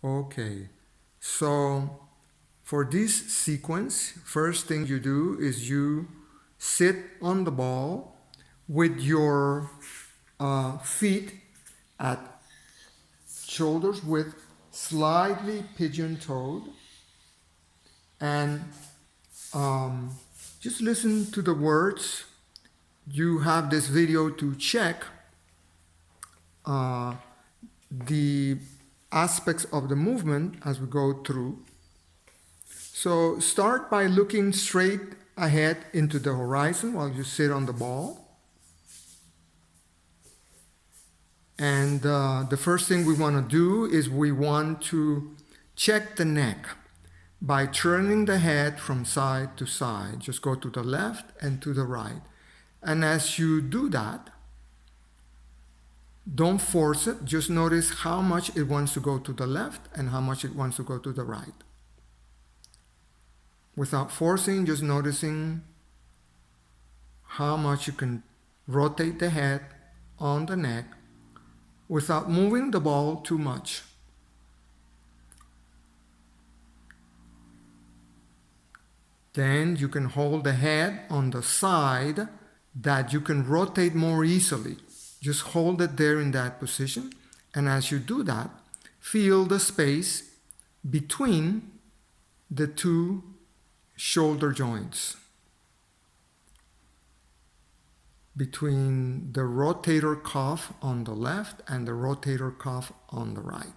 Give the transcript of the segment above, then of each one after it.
Okay, so for this sequence, first thing you do is you sit on the ball with your feet at shoulders width, slightly pigeon-toed, and um, just listen to the words. You have this video to check uh, the aspects of the movement as we go through. So start by looking straight ahead into the horizon while you sit on the ball. And the first thing we want to do is we want to check the neck by turning the head from side to side. Just go to the left and to the right. And as you do that, don't force it. Just notice how much it wants to go to the left and how much it wants to go to the right. Without forcing, just noticing how much you can rotate the head on the neck without moving the ball too much. Then you can hold the head on the side that you can rotate more easily. Just hold it there in that position. And as you do that, feel the space between the two shoulder joints, between the rotator cuff on the left and the rotator cuff on the right.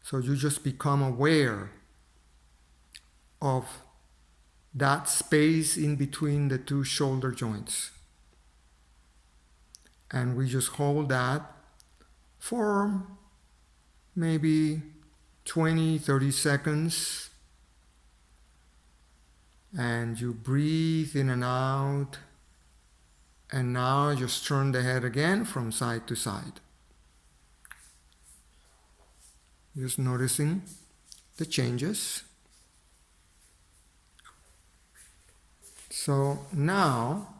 So you just become aware of that space in between the two shoulder joints. And we just hold that for maybe 20, 30 seconds. And you breathe in and out. And now just turn the head again from side to side. Just noticing the changes. So now,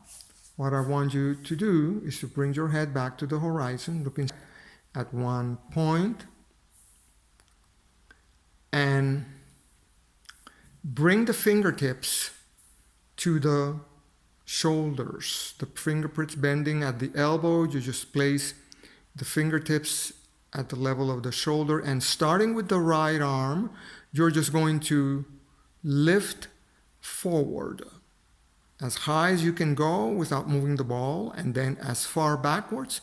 what I want you to do is to bring your head back to the horizon, looking at one point, and bring the fingertips to the shoulders. The fingertips bending at the elbow, you just place the fingertips at the level of the shoulder, and starting with the right arm, you're just going to lift forward as high as you can go without moving the ball, and then as far backwards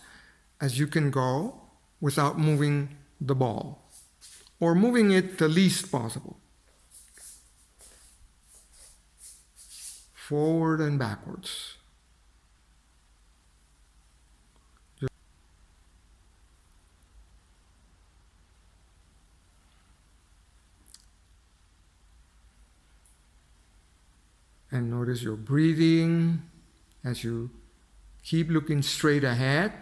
as you can go without moving the ball, or moving it the least possible. Forward and backwards. And notice your breathing as you keep looking straight ahead.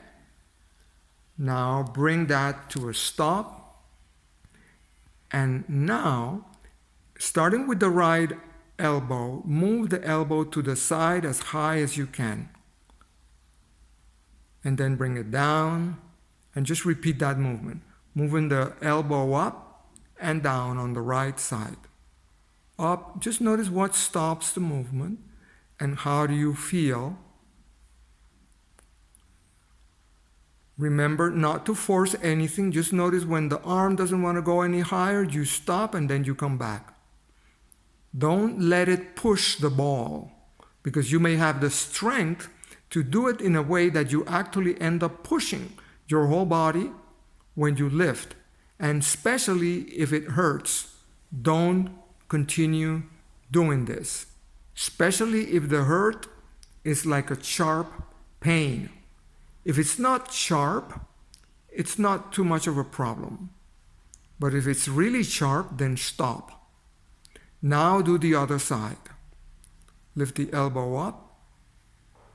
Now bring that to a stop. And now, starting with the right elbow, move the elbow to the side as high as you can. And then bring it down and just repeat that movement. Moving the elbow up and down on the right side. Up, just notice what stops the movement and how do you feel. Remember not to force anything. Just notice when the arm doesn't want to go any higher, you stop and then you come back. Don't let it push the ball, because you may have the strength to do it in a way that you actually end up pushing your whole body when you lift. And especially if it hurts, don't continue doing this, especially if the hurt is like a sharp pain. If it's not sharp, it's not too much of a problem. But if it's really sharp, then stop. Now do the other side. Lift the elbow up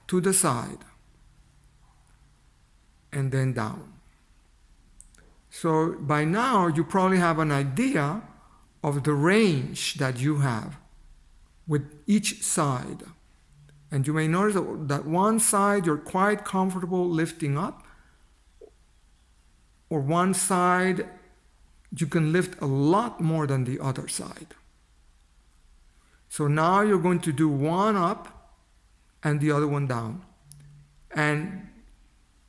to the side and then down. So by now you probably have an idea of the range that you have with each side. And you may notice that one side you're quite comfortable lifting up, or one side you can lift a lot more than the other side. So now you're going to do one up and the other one down. And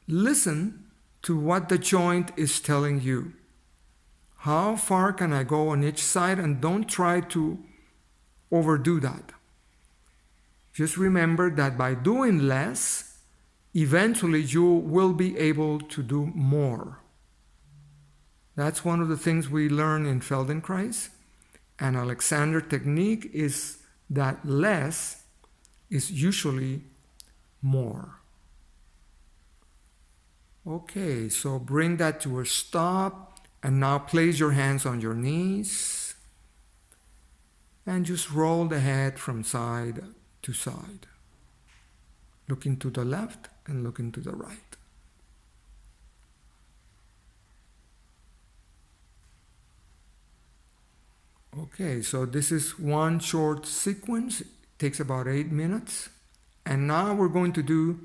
listen to what the joint is telling you. How far can I go on each side? And don't try to overdo that. Just remember that by doing less, eventually you will be able to do more. That's one of the things we learn in Feldenkrais. And Alexander technique is that less is usually more. Okay, so bring that to a stop, and now place your hands on your knees and just roll the head from side to side. Looking to the left and looking to the right. Okay, so this is one short sequence. It takes about 8 minutes. And now we're going to do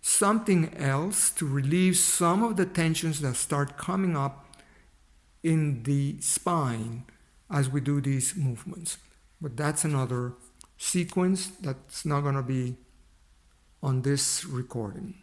something else to relieve some of the tensions that start coming up in the spine as we do these movements. But that's another sequence that's not going to be on this recording.